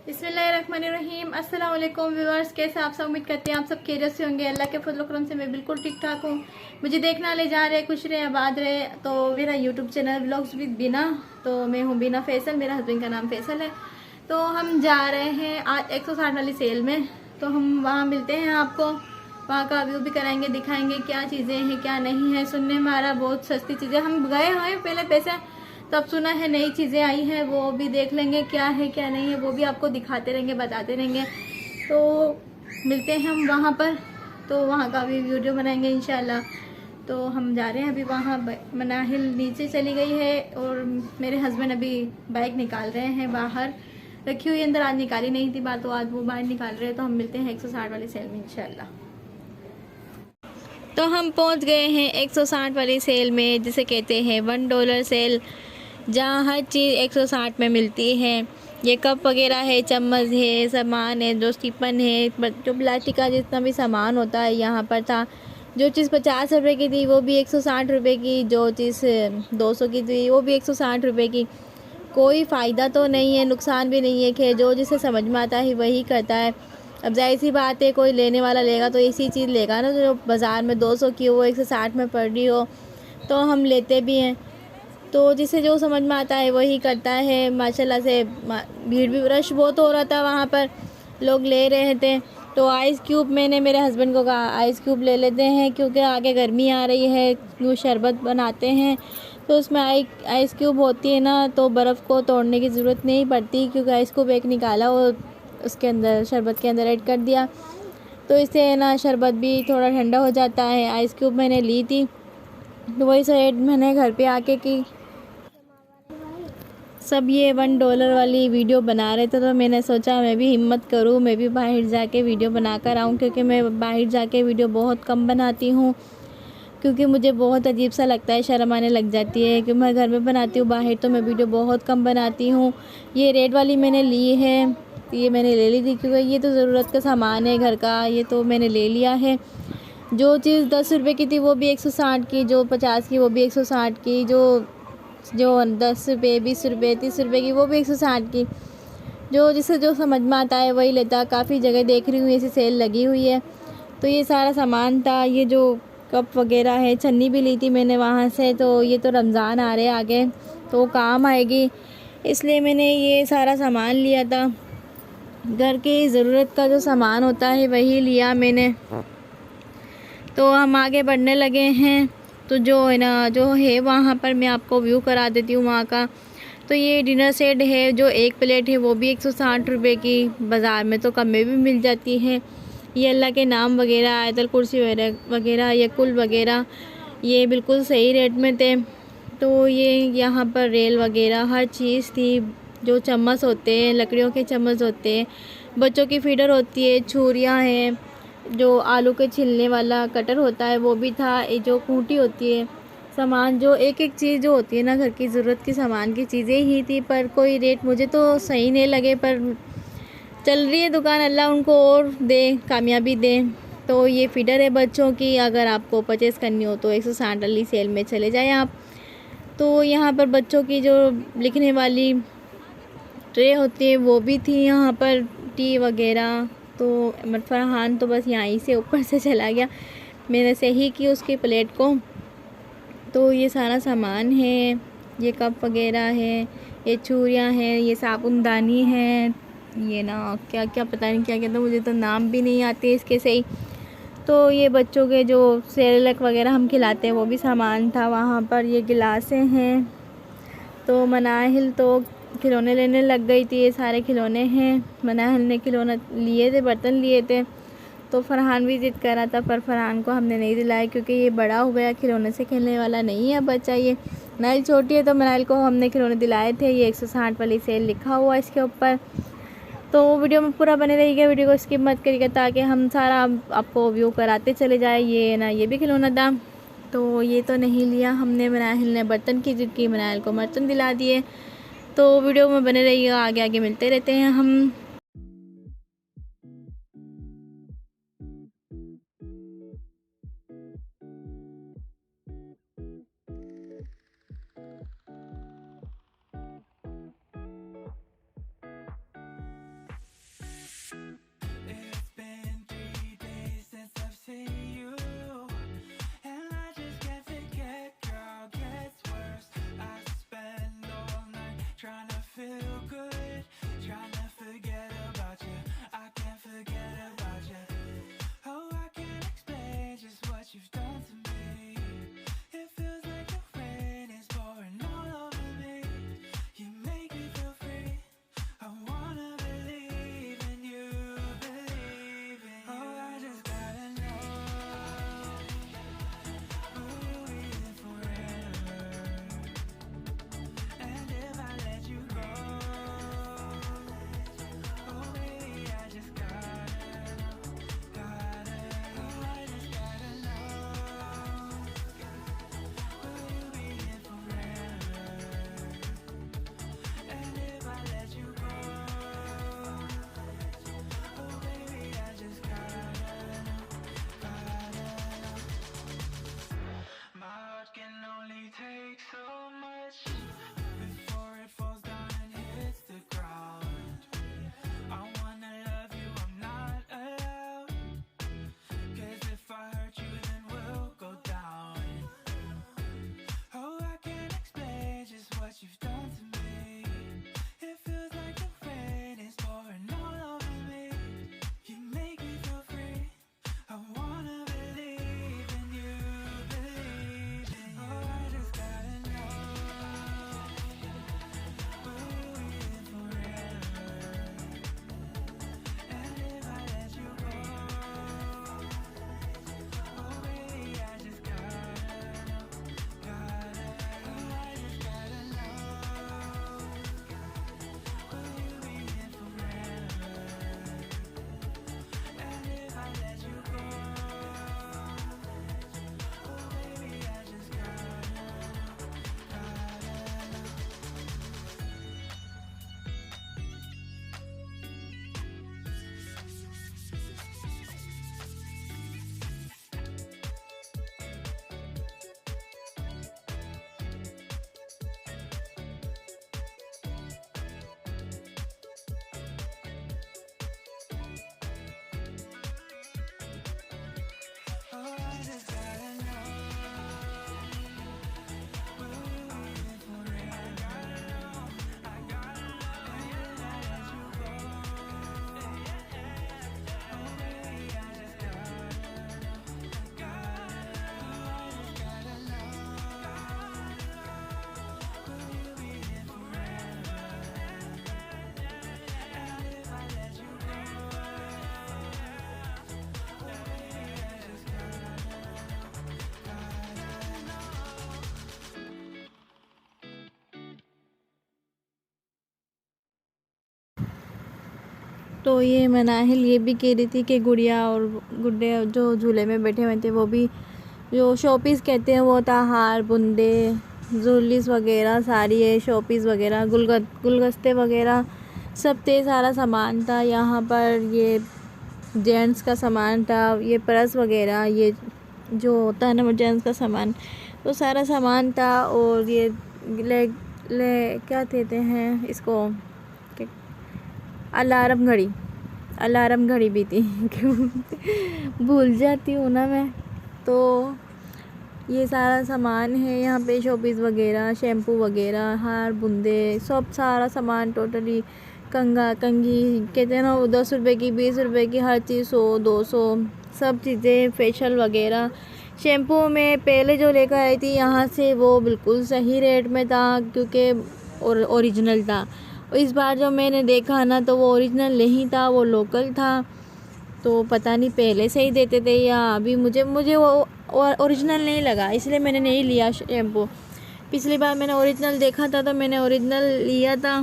बिस्मिल्लाहिर्रहमानिर्रहीम। अस्सलाम वालेकुम व्यूअर्स, कैसे आप सब? उम्मीद करते हैं आप सब खैरियत से होंगे। अल्लाह के फजल करम से मैं बिल्कुल ठीक ठाक हूँ। मुझे देखना ले जा रहे, खुश रहे, आबाद रहे। तो मेरा यूट्यूब चैनल व्लॉग्स विद बीना, तो मैं हूँ बीना फैसल, मेरा हस्बैंड का नाम फैसल है। तो हम जा रहे हैं आज 160 वाली सेल में, तो हम वहाँ मिलते हैं आपको, वहाँ का व्यू भी कराएंगे, दिखाएंगे क्या चीज़ें हैं क्या नहीं है। सुनने में आ रहा बहुत सस्ती चीज़ें, हम गए हैं पहले पैसे, तो अब सुना है नई चीज़ें आई हैं, वो भी देख लेंगे क्या है क्या नहीं है, वो भी आपको दिखाते रहेंगे, बताते रहेंगे। तो मिलते हैं हम वहाँ पर, तो वहाँ का भी वीडियो बनाएंगे इंशाल्लाह। तो हम जा रहे हैं अभी वहाँ। मनाहिल नीचे चली गई है और मेरे हस्बैंड अभी बाइक निकाल रहे हैं, बाहर रखी हुई अंदर, आज निकाली नहीं थी बात, तो आज वो बाहर निकाल रहे हैं। तो हम मिलते हैं 160 वाली सेल में इंशाल्लाह। तो हम पहुंच गए हैं 160 वाली सेल में, जिसे कहते हैं $1 सेल, जहाँ हर चीज़ 160 में मिलती है। ये कप वगैरह है, चम्मच है, सामान है, जो स्टीपन है, जो प्लास्टिक का जितना भी सामान होता है यहाँ पर था। जो चीज़ 50 रुपये की थी वो भी 160 रुपये की, जो चीज़ 200 की थी वो भी 160 रुपये की। कोई फ़ायदा तो नहीं है, नुकसान भी नहीं है। खैर जो जिसे समझ में आता है वही करता है। अब जाहिर सी बात है, कोई लेने वाला लेगा तो इसी चीज़ लेगा ना, जो बाज़ार में 200 की वो 160 में पड़ रही हो, तो हम लेते भी हैं। तो जिसे जो समझ में आता है वही करता है। माशाल्लाह से भीड़ भी, रश बहुत हो रहा था वहाँ पर, लोग ले रहे थे। तो आइस क्यूब, मैंने मेरे हस्बैंड को कहा आइस क्यूब ले लेते हैं, क्योंकि आगे गर्मी आ रही है, वो शरबत बनाते हैं तो उसमें आइस क्यूब होती है ना, तो बर्फ़ को तोड़ने की ज़रूरत नहीं पड़ती, क्योंकि आइस क्यूब एक निकाला और उसके अंदर, शरबत के अंदर ऐड कर दिया, तो इससे ना शरबत भी थोड़ा ठंडा हो जाता है। आइस क्यूब मैंने ली थी, तो वही से ऐड मैंने घर पे आके की। सब ये $1 वाली वीडियो बना रहे थे, तो मैंने सोचा मैं भी हिम्मत करूं, मैं भी बाहर जाके वीडियो बनाकर आऊं, क्योंकि मैं बाहर जाके वीडियो बहुत कम बनाती हूं, क्योंकि मुझे बहुत अजीब सा लगता है, शर्म आने लग जाती है कि मैं घर में बनाती हूँ, बाहर तो मैं वीडियो बहुत कम बनाती हूँ। ये रेड वाली मैंने ली है, ये मैंने ले ली थी, क्योंकि ये तो ज़रूरत का सामान है घर का, ये तो मैंने ले लिया है। जो चीज़ 10 रुपये की थी वो भी 160 की, जो 50 की वो भी 160 की, जो 10 रुपये, 20 रुपये, 30 रुपये की वो भी 160 की। जो जिसे जो समझ में आता है वही लेता। काफ़ी जगह देख रही हूँ ऐसी सेल लगी हुई है, तो ये सारा सामान था। ये जो कप वगैरह है, छन्नी भी ली थी मैंने वहाँ से, तो ये तो रमज़ान आ रहे आगे, तो काम आएगी, इसलिए मैंने ये सारा सामान लिया था। घर की ज़रूरत का जो सामान होता है वही लिया मैंने। तो हम आगे बढ़ने लगे हैं, तो जो है ना, जो है वहाँ पर मैं आपको व्यू करा देती हूँ वहाँ का। तो ये डिनर सेट है, जो एक प्लेट है वो भी 160 रुपये की, बाज़ार में तो कम में भी मिल जाती है। ये अल्लाह के नाम वगैरह, आयतल कुर्सी वगैरह, ये कुल वगैरह, ये बिल्कुल सही रेट में थे। तो ये यहाँ पर रेल वगैरह हर चीज़ थी। जो चम्मच होते हैं, लकड़ियों के चम्मच होते हैं, बच्चों की फीडर होती है, छुरियाँ हैं, जो आलू के छिलने वाला कटर होता है वो भी था, ये जो खूंटी होती है, सामान जो एक एक चीज़ जो होती है ना घर की ज़रूरत की सामान की चीज़ें ही थी। पर कोई रेट मुझे तो सही नहीं लगे, पर चल रही है दुकान, अल्लाह उनको और दे, कामयाबी दे। तो ये फीडर है बच्चों की, अगर आपको परचेज़ करनी हो तो 160 वाली सेल में चले जाएँ आप। तो यहाँ पर बच्चों की जो लिखने वाली ट्रे होती है वो भी थी यहाँ पर, टी वगैरह। तो फरहान तो बस यहीं से ऊपर से चला गया, मैंने सही की उसकी प्लेट को। तो ये सारा सामान है, ये कप वगैरह है, ये चूड़ियाँ हैं, ये साबुनदानी है, ये ना क्या क्या पता नहीं क्या कहते, मुझे तो नाम भी नहीं आते इसके सही। तो ये बच्चों के जो सेरेलक वगैरह हम खिलाते हैं वो भी सामान था वहाँ पर। ये गिलासें हैं। तो मनाहिल तो खिलौने लेने लग गई थी, ये सारे खिलौने हैं। मनाहिल ने खिलौने लिए थे, बर्तन लिए थे, तो फरहान भी ज़िद कर रहा था, पर फरहान को हमने नहीं दिलाया, क्योंकि ये बड़ा हो गया, खिलौने से खेलने वाला नहीं है बच्चा। ये नाइल छोटी है, तो मनाहिल को हमने खिलौने दिलाए थे। ये 160 वाली सेल लिखा हुआ इसके ऊपर। तो वीडियो में पूरा बने रहिएगा, वीडियो को स्किप मत करिएगा, ताकि हम सारा आपको व्यू कराते चले जाए। ये ना, ये भी खिलौना था, तो ये तो नहीं लिया हमने। मनाहिल ने बर्तन की ज़िद की, मनाहिल को बर्तन दिला दिए। तो वीडियो में बने रहिएगा, आगे आगे मिलते रहते हैं हम। तो ये मनाहिल ये भी कह रही थी कि गुड़िया और गुड्डे जो झूले में बैठे हुए थे वो भी जो शोपीस कहते हैं वो था, हार बुंदे जुलिस वगैरह सारी है, शोपीस वगैरह गुलगस्ते वगैरह सब थे, सारा सामान था यहाँ पर। ये जेंट्स का सामान था, ये पर्स वगैरह, ये जो होता है ना वो जेंट्स का सामान, वो सारा सामान था। और ये क्या कहते हैं इसको, अलार्म घड़ी भी थी भूल जाती हूँ ना मैं। तो ये सारा सामान है यहाँ पे, शोपीस वगैरह, शैम्पू वगैरह, हार बुंदे, सब सारा सामान टोटली। कंघी कहते हैं ना वो 10 रुपये की, 20 रुपये की, हर चीज़ 100 200 सब चीज़ें, फेशियल वगैरह। शैम्पू में पहले जो लेकर आई थी यहाँ से वो बिल्कुल सही रेट में था क्योंकि ओरिजिनल था। इस बार जो मैंने देखा ना तो वो ओरिजिनल नहीं था, वो लोकल था। तो पता नहीं पहले से ही देते थे या अभी मुझे वो ओरिजिनल नहीं लगा, इसलिए मैंने नहीं लिया शैम्पू। पिछली बार मैंने ओरिजिनल देखा था तो मैंने ओरिजिनल लिया था,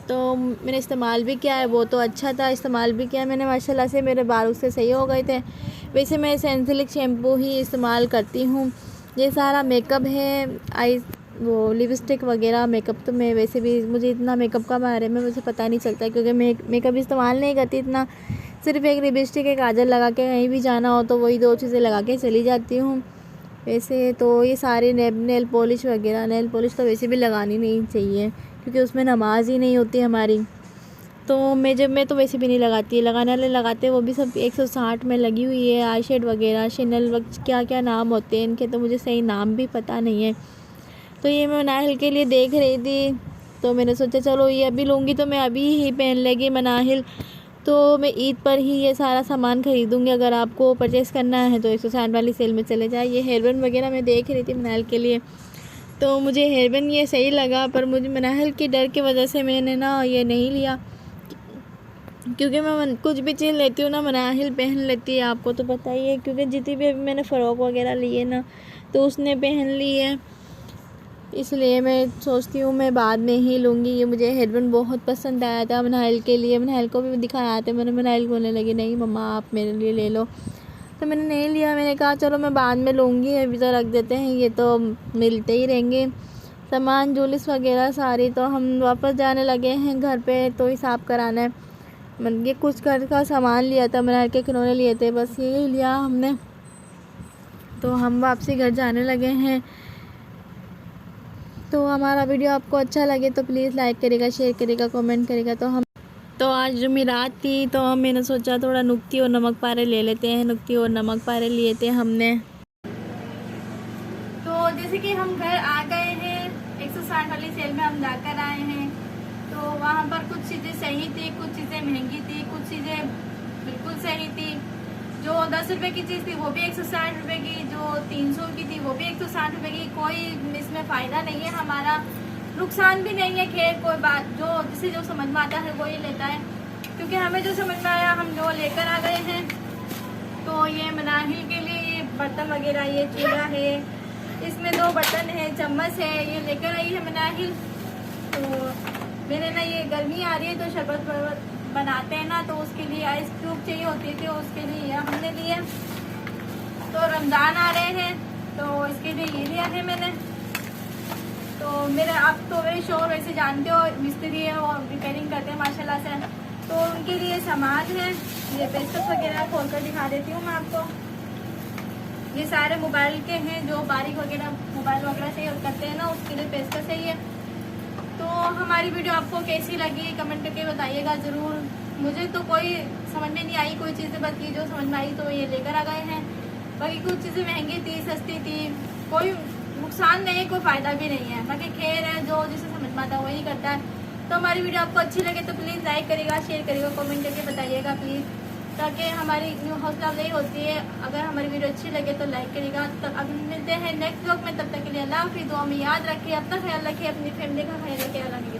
तो मैंने इस्तेमाल भी किया है, वो तो अच्छा था, इस्तेमाल भी किया मैंने माशाल्लाह से, मेरे बाल उससे सही हो गए थे। वैसे मैं सैलिसिलिक शैम्पू ही इस्तेमाल करती हूँ। ये सारा मेकअप है, वो लिपस्टिक वगैरह मेकअप तो मैं वैसे भी, मुझे इतना मेकअप का बारे में मुझे पता नहीं चलता क्योंकि मैं मेकअप इस्तेमाल नहीं करती इतना। सिर्फ एक लिपस्टिक एक काजल लगा के कहीं भी जाना हो तो वही 2 चीज़ें लगा के चली जाती हूँ। वैसे तो ये सारे नेल पॉलिश वगैरह, नेल पॉलिश तो वैसे भी लगानी नहीं चाहिए क्योंकि उसमें नमाज ही नहीं होती हमारी। तो मैं तो वैसे भी नहीं लगाती, लगाने वाले लगाते वो भी सब 160 में लगी हुई है। आई शेड वगैरह, शैनल क्या क्या नाम होते हैं इनके, तो मुझे सही नाम भी पता नहीं है। तो ये मैं मनाहिल के लिए देख रही थी तो मैंने सोचा चलो ये अभी लूँगी तो मैं अभी ही पहन लेगी मनाहिल। तो मैं ईद पर ही ये सारा सामान ख़रीदूँगी। अगर आपको परचेस करना है तो 160 वाली सेल में चले जाए। ये हेयरबैंड वगैरह मैं देख रही थी मनाहिल के लिए, तो मुझे हेयरबैंड ये सही लगा, पर मुझे मनाहिल की डर की वजह से मैंने ना ये नहीं लिया क्योंकि मैं कुछ भी चीज़ लेती हूँ ना मनाहिल पहन लेती है, आपको तो पता ही है। क्योंकि जितनी भी अभी मैंने फ़्रॉक वगैरह ली है ना तो उसने पहन ली है, इसलिए मैं सोचती हूँ मैं बाद में ही लूँगी। ये मुझे हेयरबैंड बहुत पसंद आया था मनाहिल के लिए, मनाहिल को भी दिखाया था मैंने। मनाहिल बोलने लगी नहीं मम्मा आप मेरे लिए ले लो, तो मैंने नहीं लिया। मैंने कहा चलो मैं बाद में लूँगी, अभी तो रख देते हैं, ये तो मिलते ही रहेंगे सामान। जुलिस वगैरह सारी तो हम वापस जाने लगे हैं घर पे, तो हिसाब कराना है। ये कुछ घर का सामान लिया था, मनाहिल के खिलौने लिए थे, बस यही लिया हमने। तो हम वापसी घर जाने लगे हैं। तो हमारा वीडियो आपको अच्छा लगे तो प्लीज़ लाइक करेगा, शेयर करेगा, कमेंट करेगा। तो आज जुमेरात थी तो मैंने सोचा थोड़ा नुक्ती और नमक पारे ले लेते हैं। नुक्ती और नमक पारे लिए थे हमने। तो जैसे कि हम घर आ गए हैं, 160 वाली सेल में हम जाकर आए हैं। तो वहाँ पर कुछ चीज़ें सही थी, कुछ चीज़ें महंगी थी, कुछ चीज़ें बिल्कुल सही थी। जो 10 रुपये की चीज़ थी वो भी 160 रुपये की, जो 300 की थी वो भी 160 रुपये की। कोई इसमें फ़ायदा नहीं है हमारा, नुकसान भी नहीं है। खैर कोई बात, जो जिसे जो समझ में आता है वो ही लेता है, क्योंकि हमें जो समझ में आया हम जो लेकर आ गए हैं। तो ये मनाहिल के लिए ये बर्तन वगैरह, ये चूल्हा है, इसमें 2 बर्तन है, चम्मच है, ये लेकर आई है मनाहिल। तो मैंने ना ये गर्मी आ रही है तो शरबत बनाते हैं ना, तो उसके लिए आइस क्यूब चाहिए होती थी, उसके लिए ये हमने लिए। तो रमज़ान आ रहे हैं तो इसके लिए ये लिया है मैंने। तो मेरे आप तो वे शोर वैसे जानते हो मिस्त्री है, वो रिपेयरिंग करते हैं माशाल्लाह से, तो उनके लिए सामान है। ये पेचकस वगैरह खोल कर दिखा देती हूँ मैं आपको। ये सारे मोबाइल के हैं, जो बारीक वगैरह मोबाइल वगैरह से करते हैं ना, उसके लिए पेचकस है ये। तो हमारी वीडियो आपको कैसी लगी कमेंट करके बताइएगा ज़रूर। मुझे तो कोई समझ में नहीं आई कोई चीज़ें, बस ये जो समझ में आई तो ये लेकर आ गए हैं। बाकी कुछ चीज़ें महंगी थी, सस्ती थी, कोई नुकसान नहीं, कोई फ़ायदा भी नहीं है। बाकी खैर है, जो जिसे समझ में आता है वही करता है। तो हमारी वीडियो आपको अच्छी लगे तो प्लीज़ लाइक करेगा, शेयर करेगा, कमेंट करके बताइएगा प्लीज़, ताकि हमारी हौसला अफजाई होती है। अगर हमारी वीडियो अच्छी लगे तो लाइक करेगा। तो अभी मिलते हैं नेक्स्ट व्लॉग में, तब तक के लिए अल्लाह हाफिज़। दुआ में याद रखिए, अपना ख्याल रखिए, अपनी फैमिली का ख्याल रखिए। अल्लाह की